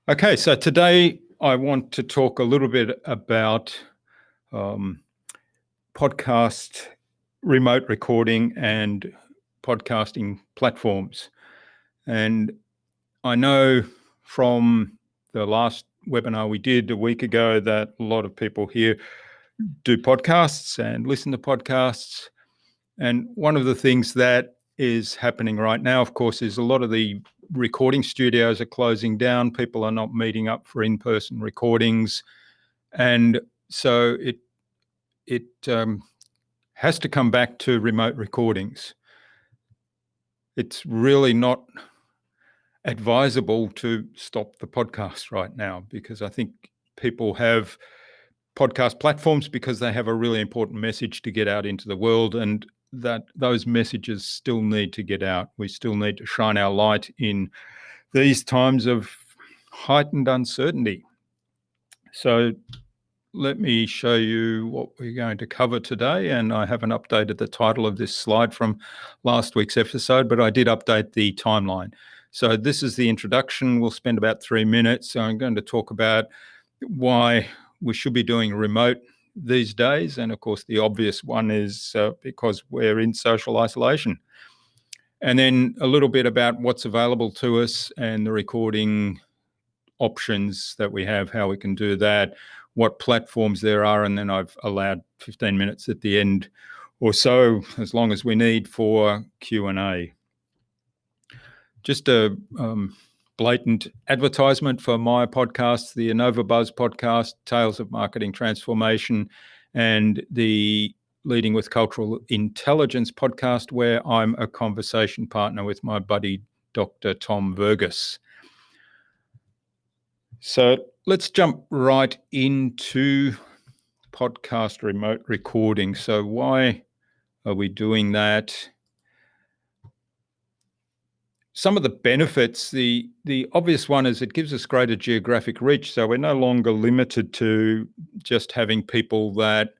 Okay, so today I want to talk a little bit about um, podcast remote recording and podcasting platforms. And I know from the last webinar we did a week ago that a lot of people here do podcasts and listen to podcasts. And one of the things that is happening right now, of course, is a lot of the recording studios are closing down. People are not meeting up for in-person recordings. And so it has to come back to remote recordings. It's really not advisable to stop the podcast right now because I think people have podcast platforms because they have a really important message to get out into the world, and that those messages still need to get out. We still need to shine our light in these times of heightened uncertainty. So let me show you what we're going to cover today. And I haven't updated the title of this slide from last week's episode, but I did update the timeline. So this is the introduction. We'll spend about 3 minutes. So I'm going to talk about why we should be doing remote these days. And of course, the obvious one is because we're in social isolation. And then a little bit about what's available to us and the recording options that we have, how we can do that, what platforms there are, and then I've allowed 15 minutes at the end or so, as long as we need, for Q&A. Just a blatant advertisement for my podcasts, the Innova Buzz podcast, Tales of Marketing Transformation, and the Leading with Cultural Intelligence podcast, where I'm a conversation partner with my buddy, Dr. Tom Vergas. So let's jump right into podcast remote recording. So why are we doing that? Some of the benefits, the obvious one is it gives us greater geographic reach. So we're no longer limited to just having people that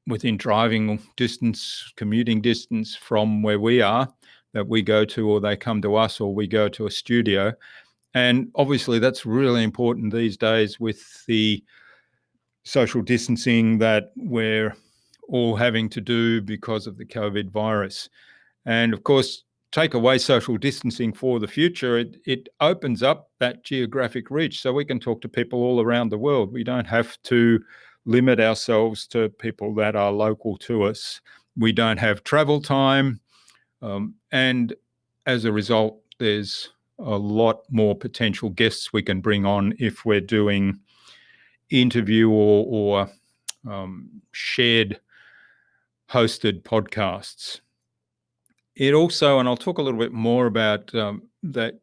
within driving distance, commuting distance from where we are, that we go to, or they come to us, or we go to a studio. And obviously that's really important these days with the social distancing that we're all having to do because of the COVID virus. And of course, take away social distancing for the future, it opens up that geographic reach so we can talk to people all around the world. We don't have to limit ourselves to people that are local to us. We don't have travel time. And as a result, there's a lot more potential guests we can bring on if we're doing interview or shared hosted podcasts. It also, and I'll talk a little bit more about that,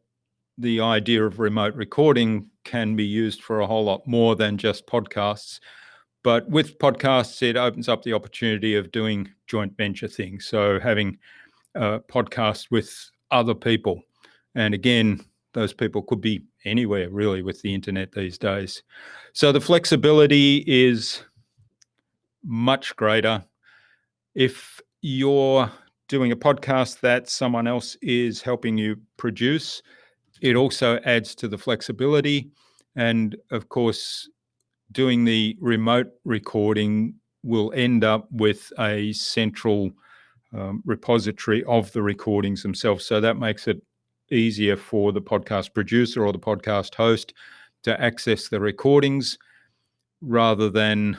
the idea of remote recording can be used for a whole lot more than just podcasts. But with podcasts, it opens up the opportunity of doing joint venture things. So having a podcast with other people. And again, those people could be anywhere really with the internet these days. So the flexibility is much greater. If you're doing a podcast that someone else is helping you produce, it also adds to the flexibility. And of course, doing the remote recording will end up with a central repository of the recordings themselves. So that makes it easier for the podcast producer or the podcast host to access the recordings rather than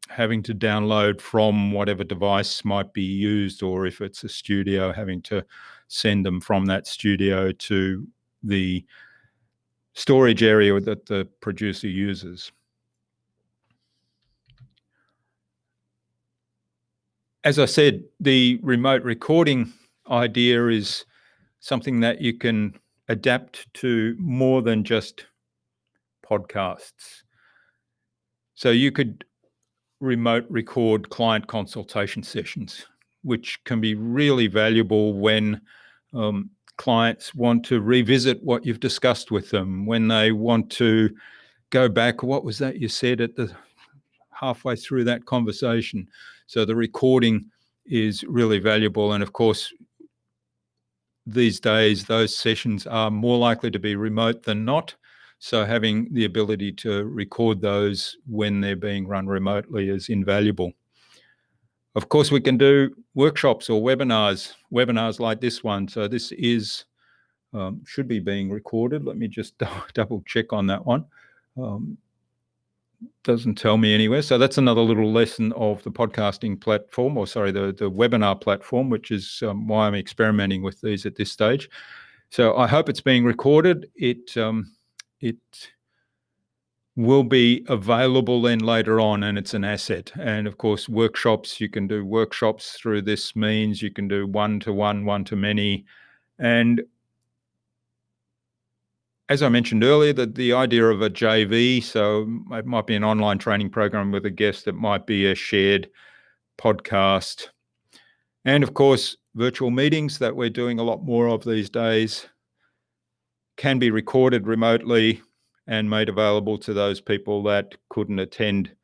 having to download from whatever device might be used, or if it's a studio, having to send them from that studio to the storage area that the producer uses. As I said, the remote recording idea is something that you can adapt to more than just podcasts. So you could remote record client consultation sessions, which can be really valuable when clients want to revisit what you've discussed with them, when they want to go back, what was that you said at the halfway through that conversation? So the recording is really valuable. And of course, these days, those sessions are more likely to be remote than not. So having the ability to record those when they're being run remotely is invaluable. Of course, we can do workshops or webinars like this one. So this is should be being recorded. Let me just double check on that one. Doesn't tell me anywhere. So that's another little lesson of the podcasting platform, or sorry, the webinar platform, which is why I'm experimenting with these at this stage. So I hope it's being recorded. It will be available then later on, and it's an asset. And of course, workshops, you can do workshops through this means. You can do one-to-one, one-to-many. And as I mentioned earlier, the idea of a JV, so it might be an online training program with a guest, that might be a shared podcast. And of course, virtual meetings that we're doing a lot more of these days can be recorded remotely and made available to those people that couldn't attend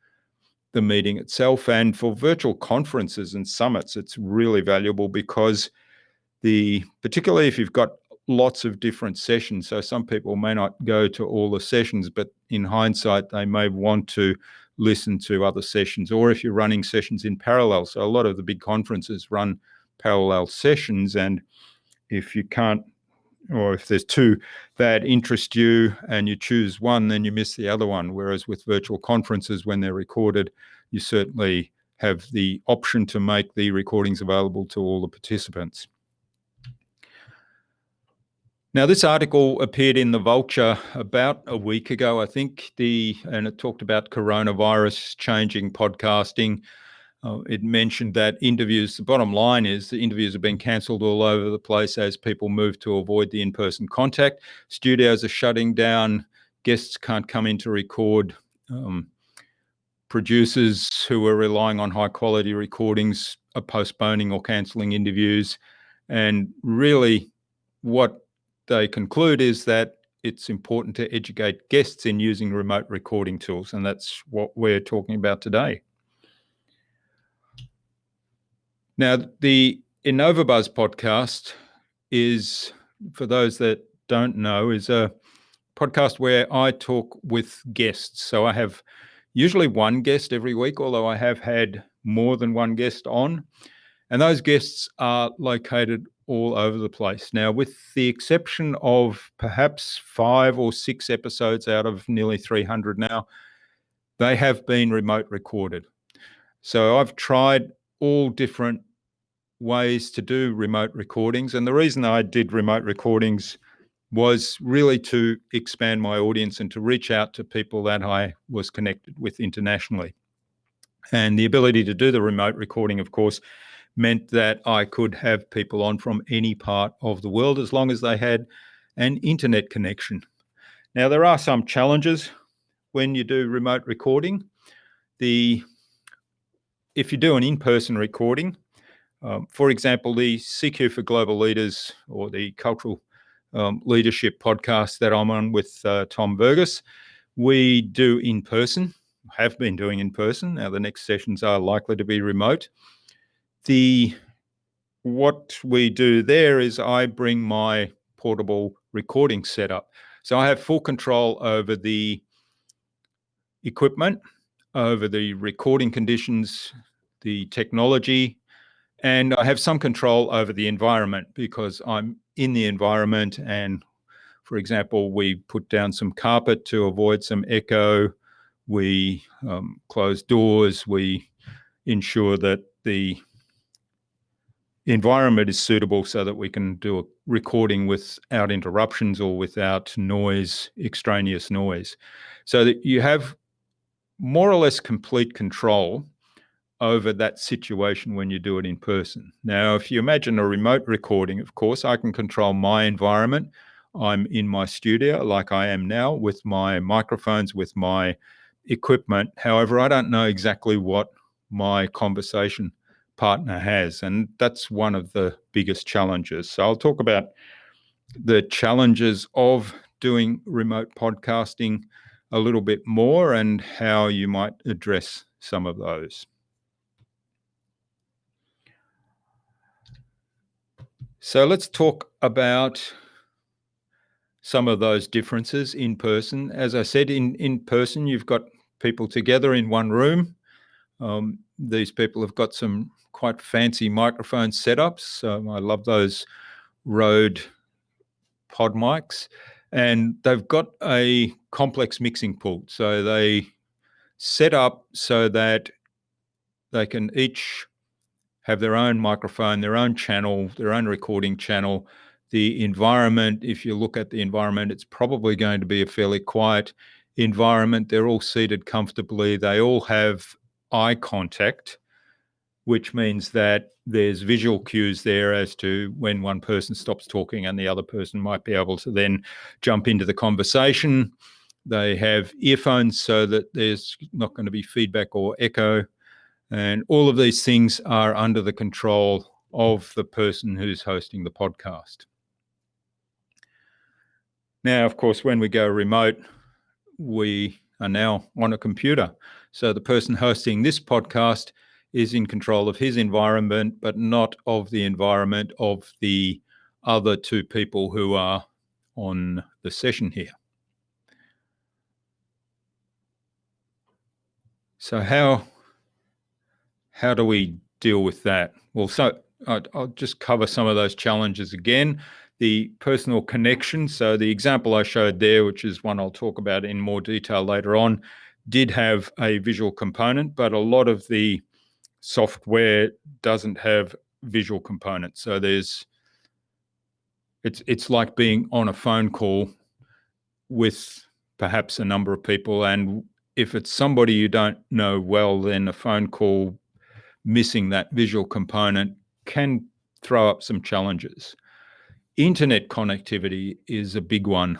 the meeting itself. And for virtual conferences and summits, it's really valuable because particularly if you've got lots of different sessions, so some people may not go to all the sessions, but in hindsight, they may want to listen to other sessions, or if you're running sessions in parallel. So a lot of the big conferences run parallel sessions, and if you can't, or if there's two that interest you and you choose one, then you miss the other one. Whereas with virtual conferences, when they're recorded, you certainly have the option to make the recordings available to all the participants. Now, this article appeared in the Vulture about a week ago, I think, and it talked about coronavirus changing podcasting. It mentioned that the bottom line is the interviews have been cancelled all over the place as people move to avoid the in-person contact. Studios are shutting down. Guests can't come in to record. Producers who are relying on high-quality recordings are postponing or cancelling interviews. And really, what they conclude is that it's important to educate guests in using remote recording tools, and that's what we're talking about today. Now, the InnovaBuzz podcast is, for those that don't know, is a podcast where I talk with guests. So I have usually one guest every week, although I have had more than one guest on, and those guests are located all over the place. Now, with the exception of perhaps 5 or 6 episodes out of nearly 300 now, they have been remote recorded. So I've tried all different ways to do remote recordings. And the reason I did remote recordings was really to expand my audience and to reach out to people that I was connected with internationally. And the ability to do the remote recording, of course, meant that I could have people on from any part of the world as long as they had an internet connection. Now, there are some challenges when you do remote recording. If you do an in-person recording, for example, the CQ for Global Leaders, or the Cultural Leadership podcast that I'm on with Tom Burgess, we do in person, have been doing in person. Now, the next sessions are likely to be remote. What we do there is I bring my portable recording setup. So I have full control over the equipment, over the recording conditions, the technology, and I have some control over the environment because I'm in the environment. And for example, we put down some carpet to avoid some echo. We close doors. We ensure that the environment is suitable so that we can do a recording without interruptions or without noise, extraneous noise. So that you have more or less complete control over that situation when you do it in person. Now, if you imagine a remote recording, of course, I can control my environment. I'm in my studio like I am now with my microphones, with my equipment. However, I don't know exactly what my conversation partner has, and that's one of the biggest challenges. So I'll talk about the challenges of doing remote podcasting a little bit more and how you might address some of those. So let's talk about some of those differences in person. As I said, in person, you've got people together in one room. These people have got some quite fancy microphone setups. I love those Rode pod mics, and they've got a complex mixing pool. So they set up so that they can each have their own microphone, their own channel, their own recording channel. The environment, if you look at the environment, it's probably going to be a fairly quiet environment. They're all seated comfortably. They all have eye contact, which means that there's visual cues there as to when one person stops talking and the other person might be able to then jump into the conversation. They have earphones so that there's not going to be feedback or echo. And all of these things are under the control of the person who's hosting the podcast. Now, of course, when we go remote, we are now on a computer. So the person hosting this podcast is in control of his environment, but not of the environment of the other two people who are on the session here. So how do we deal with that? Well, so I'll just cover some of those challenges again. The personal connection. So the example I showed there, which is one I'll talk about in more detail later on, did have a visual component, but a lot of the software doesn't have visual components. So it's like being on a phone call with perhaps a number of people, and if it's somebody you don't know well, then a phone call missing that visual component can throw up some challenges. Internet connectivity is a big one.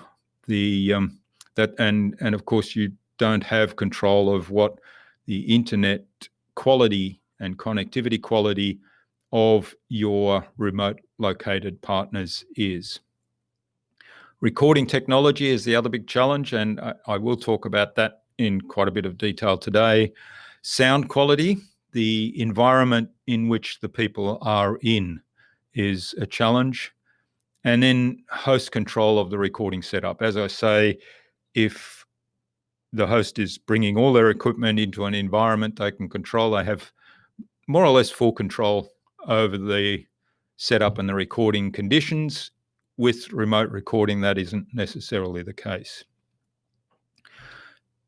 And of course you don't have control of what the internet quality and connectivity quality of your remote located partners is. Recording technology is the other big challenge, and I will talk about that in quite a bit of detail today. Sound quality, the environment in which the people are in, is a challenge. And then host control of the recording setup. As I say, if the host is bringing all their equipment into an environment they can control, they have more or less full control over the setup and the recording conditions. With remote recording, that isn't necessarily the case.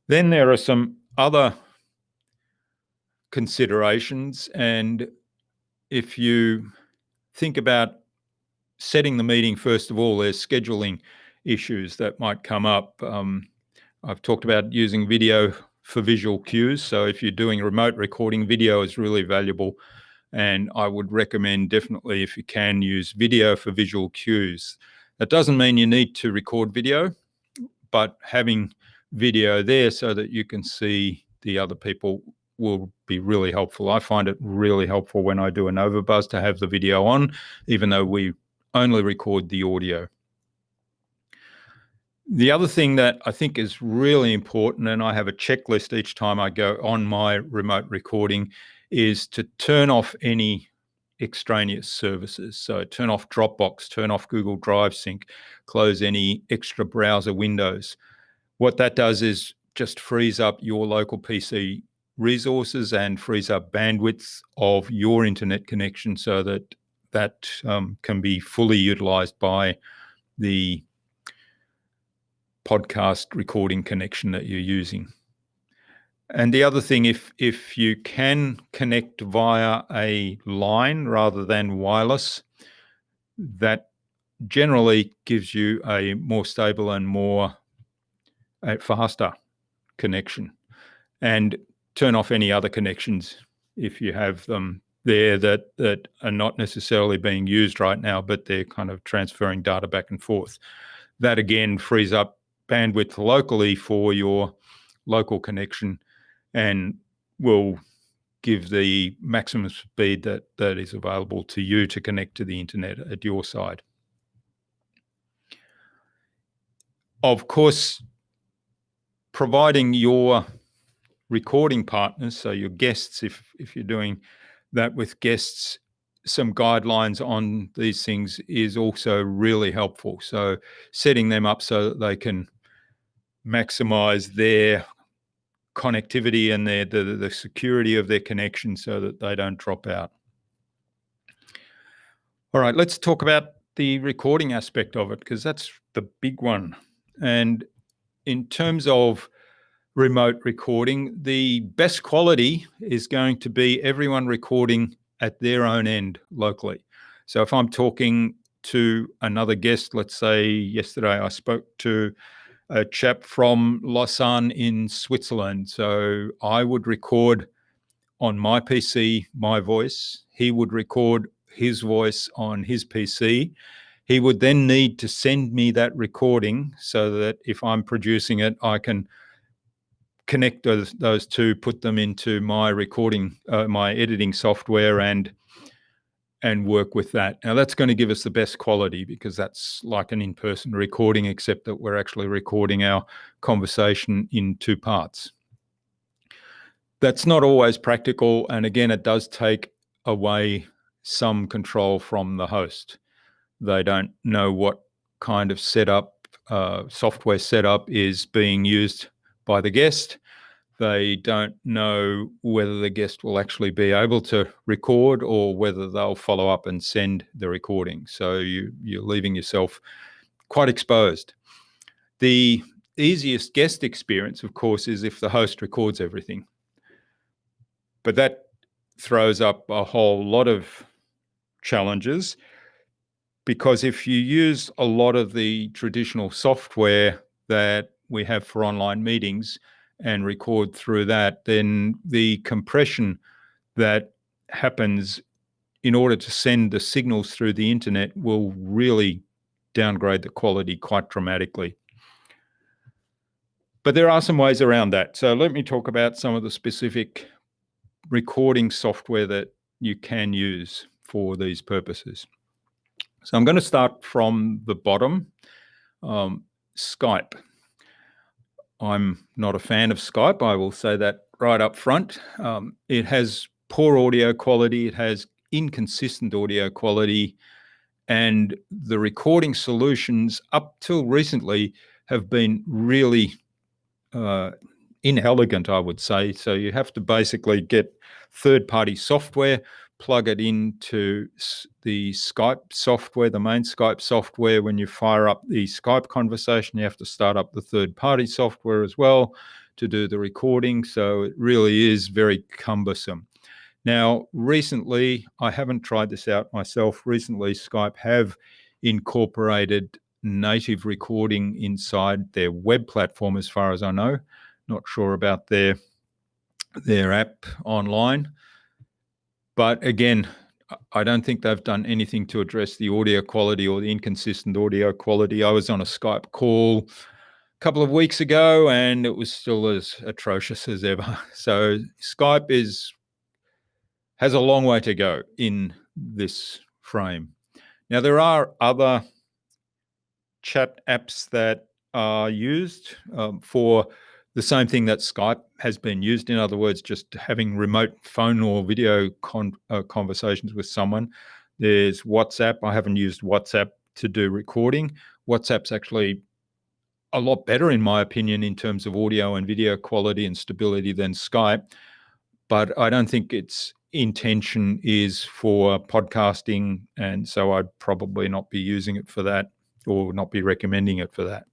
Then there are some other considerations, and if you think about setting the meeting, first of all, there's scheduling issues that might come up. I've talked about using video for visual cues. So if you're doing remote recording, video is really valuable. And I would recommend definitely, if you can, use video for visual cues. That doesn't mean you need to record video, but having video there so that you can see the other people will be really helpful. I find it really helpful when I do an overbuzz to have the video on, even though we only record the audio. The other thing that I think is really important, and I have a checklist each time I go on my remote recording, is to turn off any extraneous services. So turn off Dropbox, turn off Google Drive Sync, close any extra browser windows. What that does is just frees up your local PC resources and frees up bandwidth of your internet connection so that can be fully utilized by the podcast recording connection that you're using. And the other thing, if you can connect via a line rather than wireless, that generally gives you a more stable and a faster connection. And turn off any other connections if you have them there that are not necessarily being used right now, but they're kind of transferring data back and forth. That again frees up bandwidth locally for your local connection and will give the maximum speed that is available to you to connect to the internet at your side. Of course, providing your recording partners, so your guests, if you're doing that with guests, some guidelines on these things is also really helpful. So setting them up so that they can maximize their connectivity and the security of their connection so that they don't drop out. All right, let's talk about the recording aspect of it, because that's the big one. And in terms of remote recording, the best quality is going to be everyone recording at their own end locally. So if I'm talking to another guest, let's say yesterday I spoke to a chap from Lausanne in Switzerland. So I would record on my PC my voice. He would record his voice on his PC. He would then need to send me that recording so that if I'm producing it, I can connect those two, put them into my recording, my editing software, and work with that. Now that's going to give us the best quality, because that's like an in-person recording, except that we're actually recording our conversation in two parts. That's not always practical, and again, it does take away some control from the host. They don't know what kind of setup, software setup is being used by the guest. They don't know whether the guest will actually be able to record or whether they'll follow up and send the recording. So you're leaving yourself quite exposed. The easiest guest experience, of course, is if the host records everything. But that throws up a whole lot of challenges, because if you use a lot of the traditional software that we have for online meetings and record through that, then the compression that happens in order to send the signals through the internet will really downgrade the quality quite dramatically. But there are some ways around that. So let me talk about some of the specific recording software that you can use for these purposes. So I'm going to start from the bottom. Skype. I'm not a fan of Skype. I will say that right up front. It has poor audio quality. It has inconsistent audio quality. And the recording solutions up till recently have been really inelegant, I would say. So you have to basically get third-party software, plug it into the Skype software, the main Skype software. When you fire up the Skype conversation, you have to start up the third-party software as well to do the recording. So it really is very cumbersome. Now, recently, I haven't tried this out myself. Recently, Skype have incorporated native recording inside their web platform, as far as I know. Not sure about their app online. But again, I don't think they've done anything to address the audio quality or the inconsistent audio quality. I was on a Skype call a couple of weeks ago and it was still as atrocious as ever. So Skype has a long way to go in this frame. Now, there are other chat apps that are used for the same thing that Skype has been used. In other words, just having remote phone or video conversations with someone. There's WhatsApp. I haven't used WhatsApp to do recording. WhatsApp's actually a lot better, in my opinion, in terms of audio and video quality and stability than Skype. But I don't think its intention is for podcasting, and so I'd probably not be using it for that or not be recommending it for that.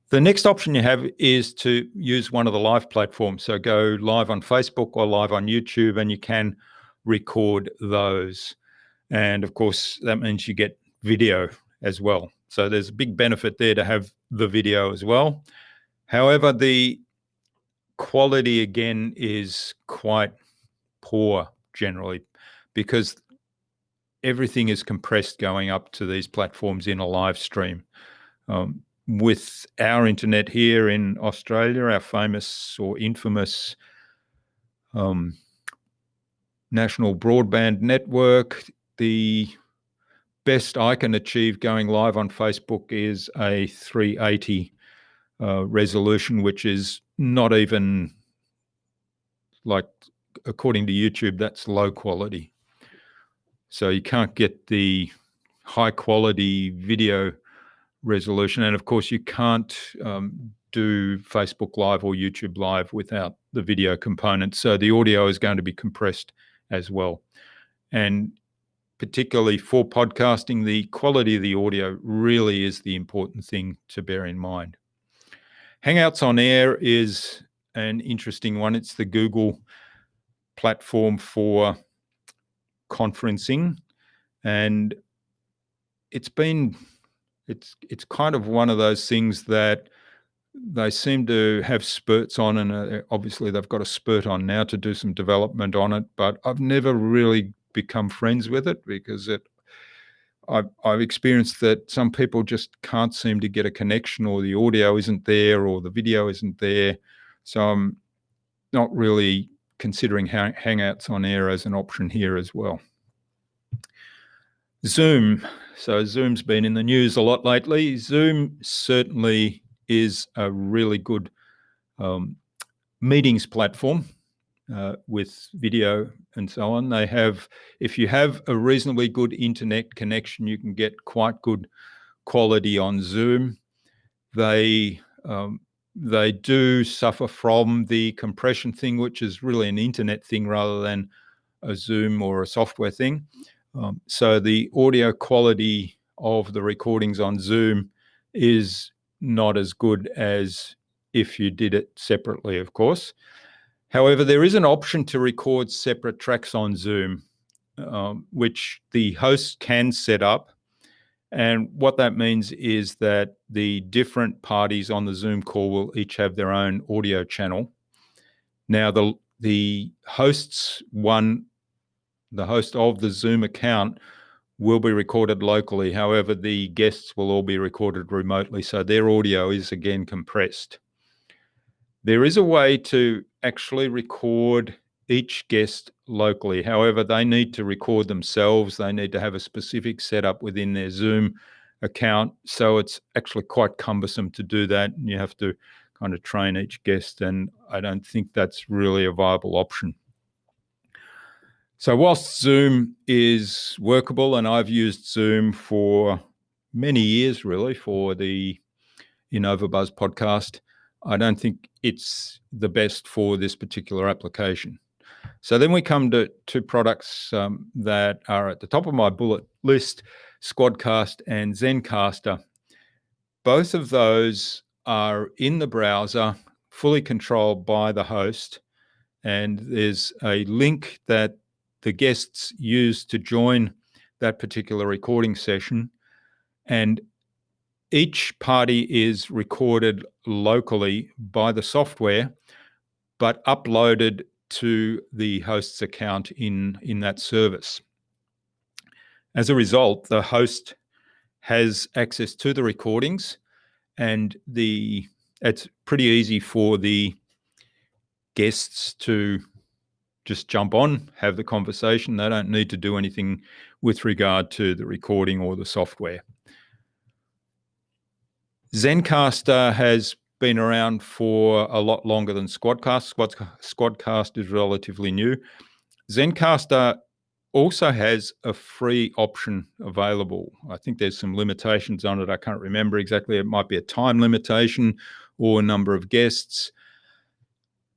The next option you have is to use one of the live platforms. So go live on Facebook or live on YouTube, and you can record those. And of course, that means you get video as well. So there's a big benefit there to have the video as well. However, the quality again is quite poor generally, because everything is compressed going up to these platforms in a live stream. With our internet here in Australia, our famous or infamous national broadband network, the best I can achieve going live on Facebook is a 380 resolution, which is not even, like, according to YouTube, that's low quality. So you can't get the high quality video resolution. And of course, you can't do Facebook Live or YouTube Live without the video component. So the audio is going to be compressed as well. And particularly for podcasting, the quality of the audio really is the important thing to bear in mind. Hangouts on Air is an interesting one. It's the Google platform for conferencing, and it's kind of one of those things that they seem to have spurts on, and obviously they've got a spurt on now to do some development on it, but I've never really become friends with it because I've experienced that some people just can't seem to get a connection, or the audio isn't there, or the video isn't there. So I'm not really considering Hangouts on Air as an option here as well. Zoom. So Zoom's been in the news a lot lately. Zoom certainly is a really good meetings platform with video and so on. They have, if you have a reasonably good internet connection, you can get quite good quality on Zoom. They do suffer from the compression thing, which is really an internet thing rather than a Zoom or a software thing. So the audio quality of the recordings on Zoom is not as good as if you did it separately, of course. However, there is an option to record separate tracks on Zoom, which the host can set up. And what that means is that the different parties on the Zoom call will each have their own audio channel. Now, the host of the Zoom account will be recorded locally. However, the guests will all be recorded remotely, so their audio is again compressed. There is a way to actually record each guest locally. However, they need to record themselves. They need to have a specific setup within their Zoom account. So it's actually quite cumbersome to do that. And you have to kind of train each guest. And I don't think that's really a viable option. So whilst Zoom is workable, and I've used Zoom for many years, really, for the InnovaBuzz podcast, I don't think it's the best for this particular application. So then we come to two products that are at the top of my bullet list, Squadcast and ZenCaster. Both of those are in the browser, fully controlled by the host, and there's a link that the guests use to join that particular recording session, and each party is recorded locally by the software, but uploaded to the host's account in that service. As a result, the host has access to the recordings, and it's pretty easy for the guests to just jump on, have the conversation. They don't need to do anything with regard to the recording or the software. ZenCaster has been around for a lot longer than Squadcast. Squadcast is relatively new. ZenCaster also has a free option available. I think there's some limitations on it. I can't remember exactly. It might be a time limitation or a number of guests.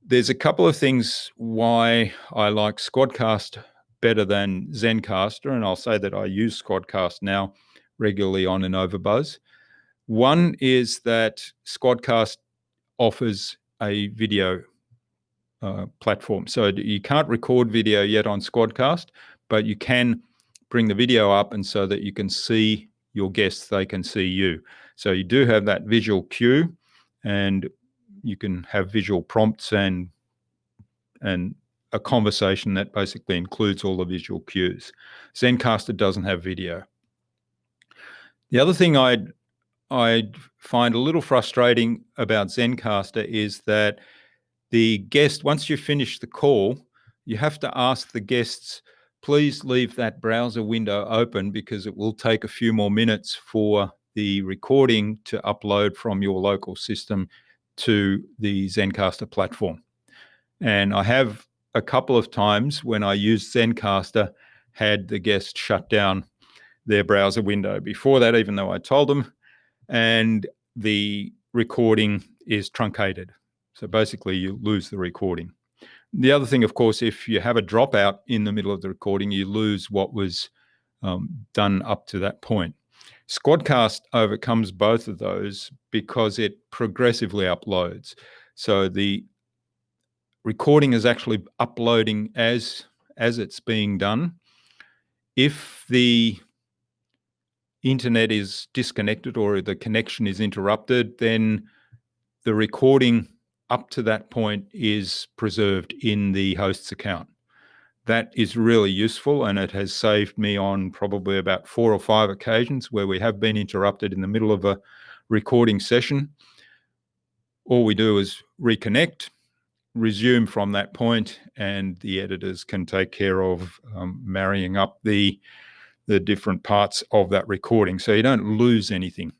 There's a couple of things why I like Squadcast better than ZenCaster, and I'll say that I use Squadcast now regularly on InnovaBuzz. One is that Squadcast offers a video platform. So you can't record video yet on Squadcast, but you can bring the video up, and so that you can see your guests, they can see you. So you do have that visual cue, and you can have visual prompts and a conversation that basically includes all the visual cues. ZenCaster doesn't have video. The other thing I'd find a little frustrating about ZenCaster is that the guest, once you finish the call, you have to ask the guests, please leave that browser window open, because it will take a few more minutes for the recording to upload from your local system to the ZenCaster platform. And I have a couple of times when I used ZenCaster had the guest shut down their browser window before that, even though I told them, and the recording is truncated. So basically you lose the recording. The other thing, of course, if you have a dropout in the middle of the recording, you lose what was done up to that point. Squadcast overcomes both of those because it progressively uploads. So the recording is actually uploading as it's being done. If the internet is disconnected or the connection is interrupted, then the recording up to that point is preserved in the host's account. That is really useful, and it has saved me on probably about 4 or 5 occasions where we have been interrupted in the middle of a recording session. All we do is reconnect, resume from that point, and the editors can take care of marrying up the different parts of that recording, so you don't lose anything.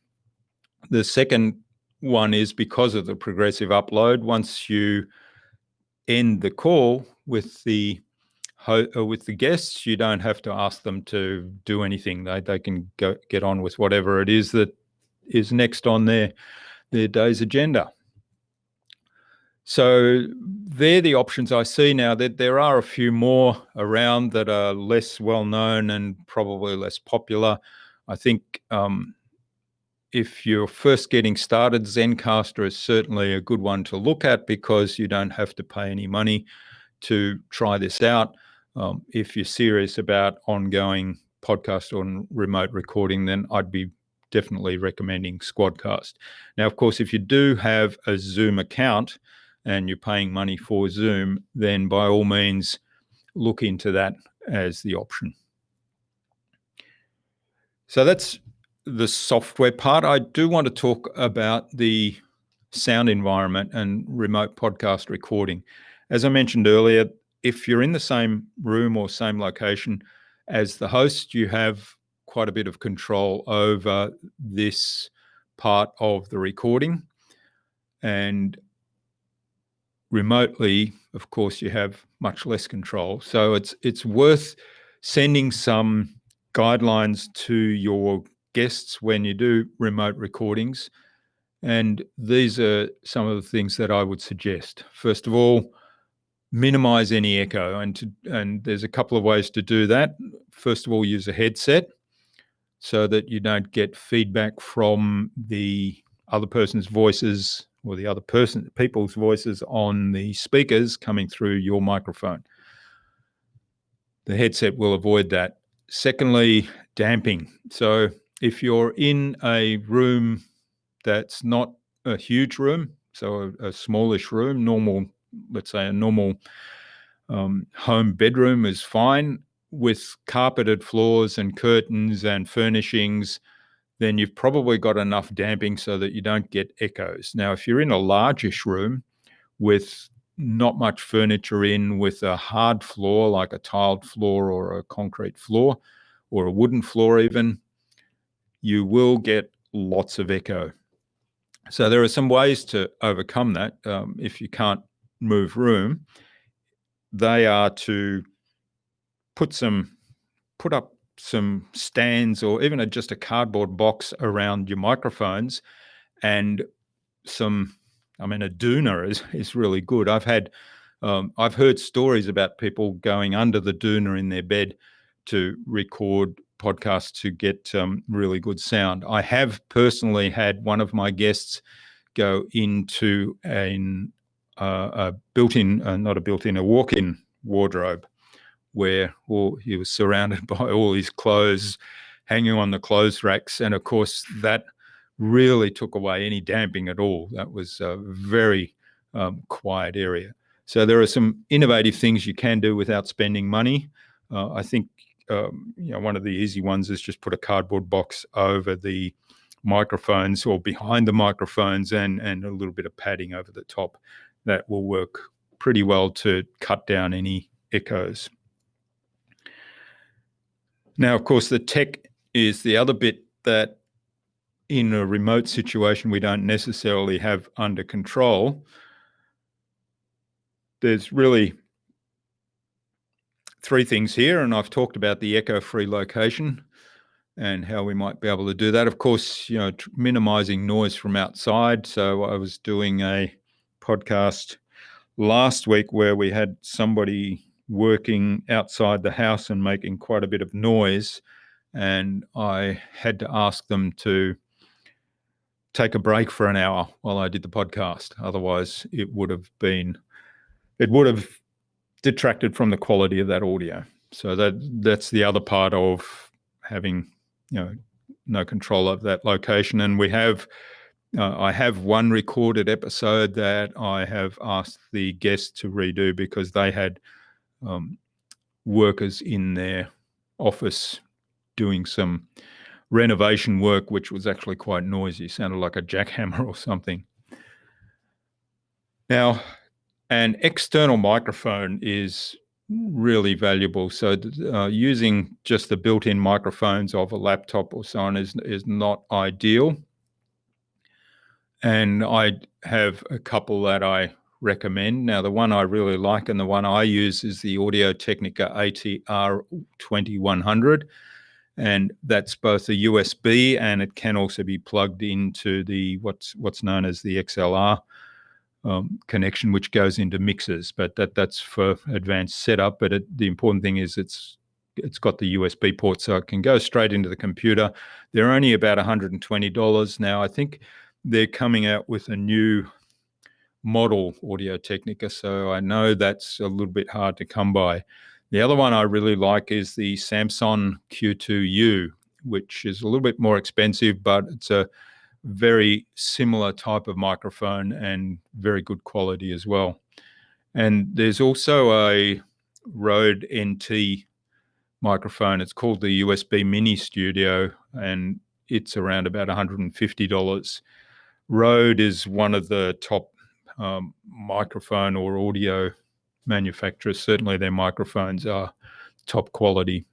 The second one is because of the progressive upload. Once you end the call with the guests, you don't have to ask them to do anything. They can get on with whatever it is that is next on their day's agenda. So they're the options I see now. That there are a few more around that are less well known and probably less popular. I think if you're first getting started, ZenCaster is certainly a good one to look at because you don't have to pay any money to try this out. If you're serious about ongoing podcast or remote recording, then I'd be definitely recommending Squadcast. Now, of course, if you do have a Zoom account and you're paying money for Zoom, then by all means, look into that as the option. So that's the software part. I do want to talk about the sound environment and remote podcast recording. As I mentioned earlier, if you're in the same room or same location as the host, you have quite a bit of control over this part of the recording. And remotely, of course, you have much less control. So it's worth sending some guidelines to your guests when you do remote recordings. And these are some of the things that I would suggest. First of all, minimize any echo. And there's a couple of ways to do that. First of all, use a headset so that you don't get feedback from the other person's voices or the other people's voices on the speakers coming through your microphone. The headset will avoid that. Secondly, damping. So if you're in a room that's not a huge room, so a smallish room, let's say a normal home bedroom is fine, with carpeted floors and curtains and furnishings, then you've probably got enough damping so that you don't get echoes. Now, if you're in a largish room with not much furniture with a hard floor, like a tiled floor or a concrete floor or a wooden floor even, you will get lots of echo. So there are some ways to overcome that. If you can't move room, they are to put up some stands or even just a cardboard box around your microphones, and a doona is really good. I've heard stories about people going under the doona in their bed to record podcasts to get really good sound. I have personally had one of my guests go into a walk-in wardrobe where he was surrounded by all his clothes hanging on the clothes racks. And of course, that really took away any damping at all. That was a very quiet area. So there are some innovative things you can do without spending money. I think one of the easy ones is just put a cardboard box over the microphones or behind the microphones and a little bit of padding over the top. That will work pretty well to cut down any echoes. Now, of course, the tech is the other bit that in a remote situation we don't necessarily have under control. There's really three things here, and I've talked about the echo-free location and how we might be able to do that. Of course, minimizing noise from outside. So I was doing a podcast last week where we had somebody working outside the house and making quite a bit of noise, and I had to ask them to take a break for an hour while I did the podcast. Otherwise, it would have detracted from the quality of that audio. So that's the other part of having no control of that location. And I have one recorded episode that I have asked the guests to redo because they had workers in their office doing some renovation work, which was actually quite noisy. Sounded like a jackhammer or something. Now, an external microphone is really valuable. So using just the built-in microphones of a laptop or so on is not ideal. And I have a couple that I recommend. Now, the one I really like and the one I use is the Audio-Technica ATR 2100. And that's both a USB and it can also be plugged into the what's known as the XLR connection, which goes into mixers. But that's for advanced setup. But the important thing is it's got the USB port, so it can go straight into the computer. They're only about $120 now. I think they're coming out with a new model, Audio-Technica, so I know that's a little bit hard to come by. The other one I really like is the Samsung Q2U, which is a little bit more expensive, but it's a very similar type of microphone and very good quality as well. And there's also a Rode NT microphone. It's called the USB Mini Studio, and it's around about $150. Rode is one of the top microphone or audio manufacturers. Certainly their microphones are top quality.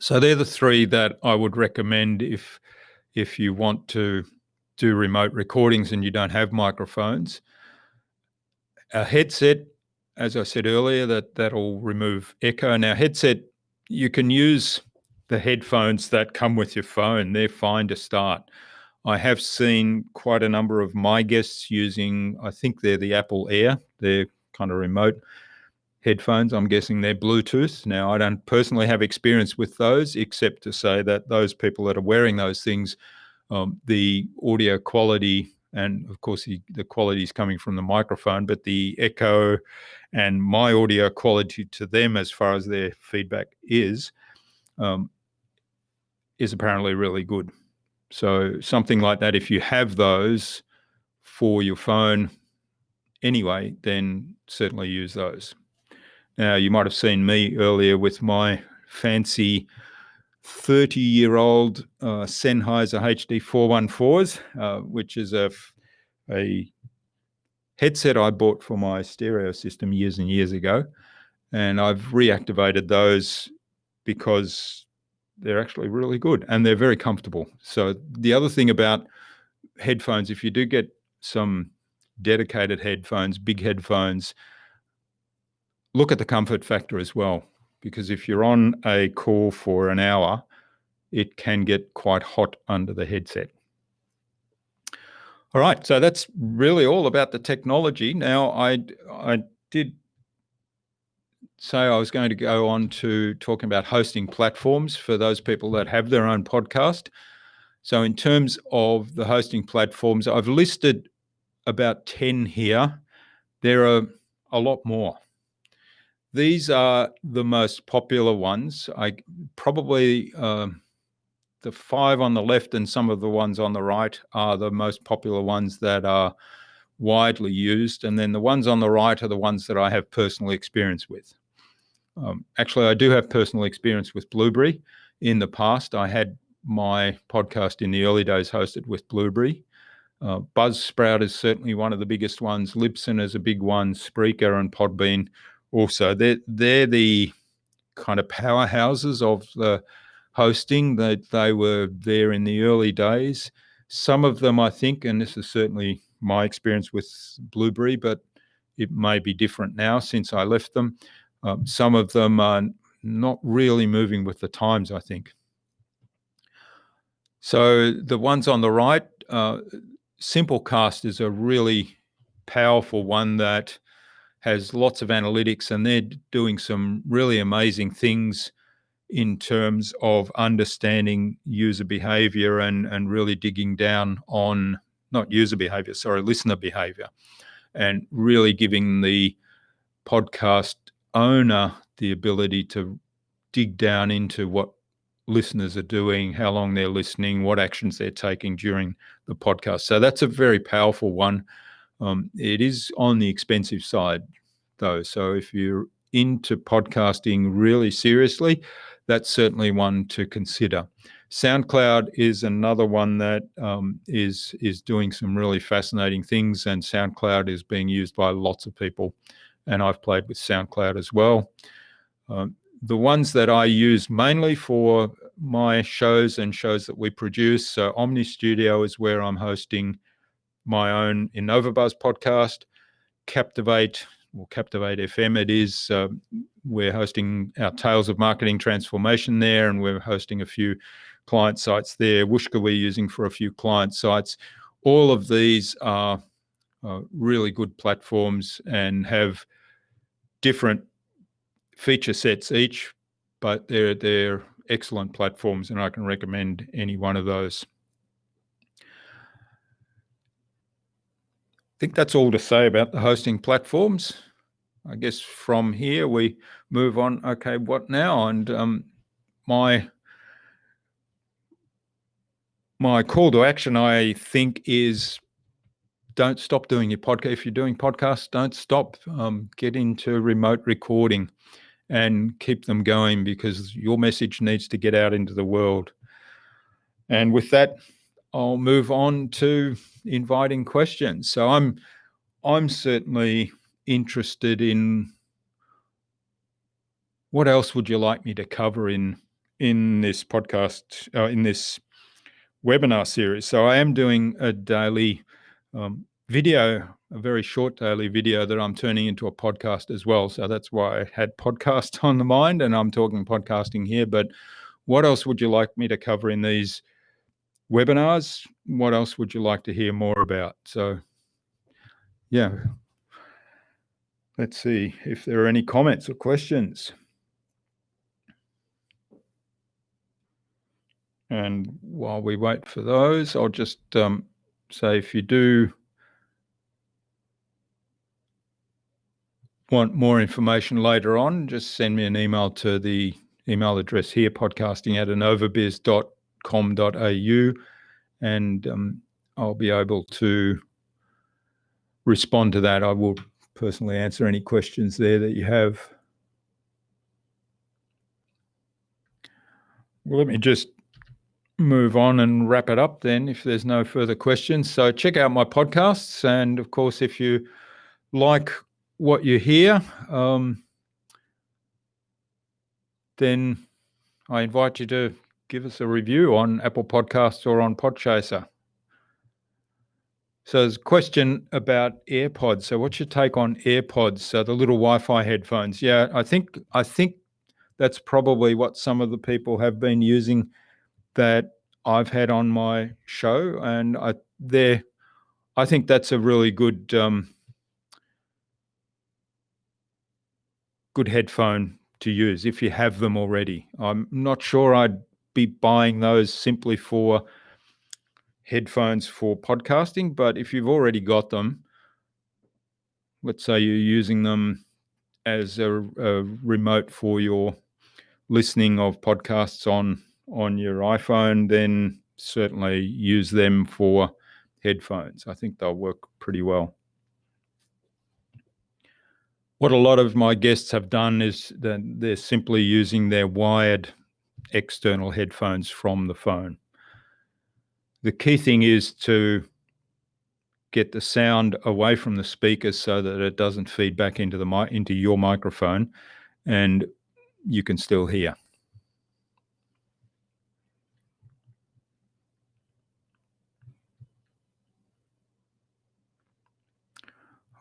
So they're the three that I would recommend if you want to do remote recordings and you don't have microphones. A headset, as I said earlier, that'll remove echo. Now, headset, you can use the headphones that come with your phone. They're fine to start. I have seen quite a number of my guests using, I think they're the Apple Air. They're kind of remote headphones. I'm guessing they're Bluetooth. Now, I don't personally have experience with those, except to say that those people that are wearing those things, the audio quality, and of course the quality is coming from the microphone, but the echo and my audio quality to them as far as their feedback is apparently really good. So something like that, if you have those for your phone anyway, then certainly use those. Now, you might have seen me earlier with my fancy 30-year-old Sennheiser HD 414s, which is a headset I bought for my stereo system years and years ago. And I've reactivated those because they're actually really good and they're very comfortable. So the other thing about headphones, if you do get some dedicated headphones, big headphones, look at the comfort factor as well, because if you're on a call for an hour, it can get quite hot under the headset. All right, so that's really all about the technology. Now, I did say I was going to go on to talking about hosting platforms for those people that have their own podcast. So in terms of the hosting platforms, I've listed about 10 here. There are a lot more. These are the most popular ones. Probably the 5 on the left and some of the ones on the right are the most popular ones that are widely used. And then the ones on the right are the ones that I have personal experience with. Actually, I do have personal experience with Blueberry. In the past, I had my podcast in the early days hosted with Blueberry. Buzzsprout is certainly one of the biggest ones. Libsyn is a big one. Spreaker and Podbean also. They're the kind of powerhouses of the hosting, that they were there in the early days. Some of them, I think, and this is certainly my experience with Blueberry, but it may be different now since I left them. Some of them are not really moving with the times, I think. So the ones on the right, Simplecast is a really powerful one that has lots of analytics, and they're doing some really amazing things in terms of understanding user behavior and really digging down on listener behavior, and really giving the podcast owner the ability to dig down into what listeners are doing, how long they're listening, what actions they're taking during the podcast. So that's a very powerful one. It is on the expensive side, though. So if you're into podcasting really seriously, that's certainly one to consider. SoundCloud is another one that is doing some really fascinating things, and SoundCloud is being used by lots of people, and I've played with SoundCloud as well. The ones that I use mainly for my shows and shows that we produce, so Omni Studio is where I'm hosting my own InnovaBuzz podcast. Captivate FM it is. We're hosting our Tales of Marketing Transformation there, and we're hosting a few client sites there. Whooshka we're using for a few client sites. All of these are really good platforms and have different feature sets each, but they're excellent platforms, and I can recommend any one of those. I think that's all to say about the hosting platforms. I guess from here we move on. Okay, what now? And my call to action, I think, is don't stop doing your podcast. If you're doing podcasts, don't stop. Get into remote recording and keep them going, because your message needs to get out into the world. And with that, I'll move on to inviting questions. So I'm certainly interested in what else would you like me to cover in this podcast, in this webinar series. So I am doing a daily video, a very short daily video that I'm turning into a podcast as well. So that's why I had podcast on the mind, and I'm talking podcasting here. But what else would you like me to cover in these webinars? What else would you like to hear more about? So yeah, let's see if there are any comments or questions. And while we wait for those, I'll just say, if you do want more information later on, just send me an email to the email address here, podcasting@innovabiz.com.au, and I'll be able to respond to that. I will personally answer any questions there that you have. Well, let me just move on and wrap it up then, if there's no further questions. So check out my podcasts, and of course, if you like what you hear, then I invite you to give us a review on Apple Podcasts or on Podchaser. So there's a question about AirPods. So what's your take on AirPods? So the little Wi-Fi headphones. Yeah, I think that's probably what some of the people have been using that I've had on my show, and I think that's a really good good headphone to use if you have them already. I'm not sure I'd be buying those simply for headphones for podcasting, but if you've already got them, let's say you're using them as a remote for your listening of podcasts on your iPhone, then certainly use them for headphones. I think they'll work pretty well. What a lot of my guests have done is that they're simply using their wired external headphones from the phone. The key thing is to get the sound away from the speakers so that it doesn't feed back into your microphone, and you can still hear.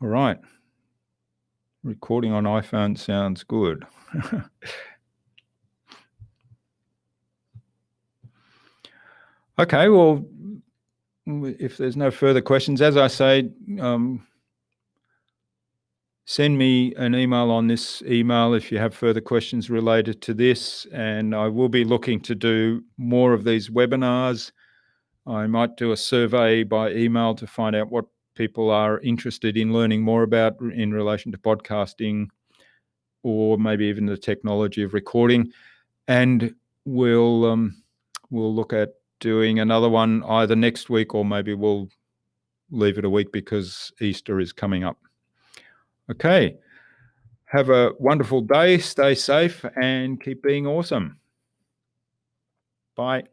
All right. Recording on iPhone sounds good. Okay, well, if there's no further questions, as I say, send me an email on this email if you have further questions related to this, and I will be looking to do more of these webinars. I might do a survey by email to find out what people are interested in learning more about in relation to podcasting, or maybe even the technology of recording. And we'll look at doing another one either next week, or maybe we'll leave it a week because Easter is coming up. Okay. Have a wonderful day, stay safe, and keep being awesome. Bye.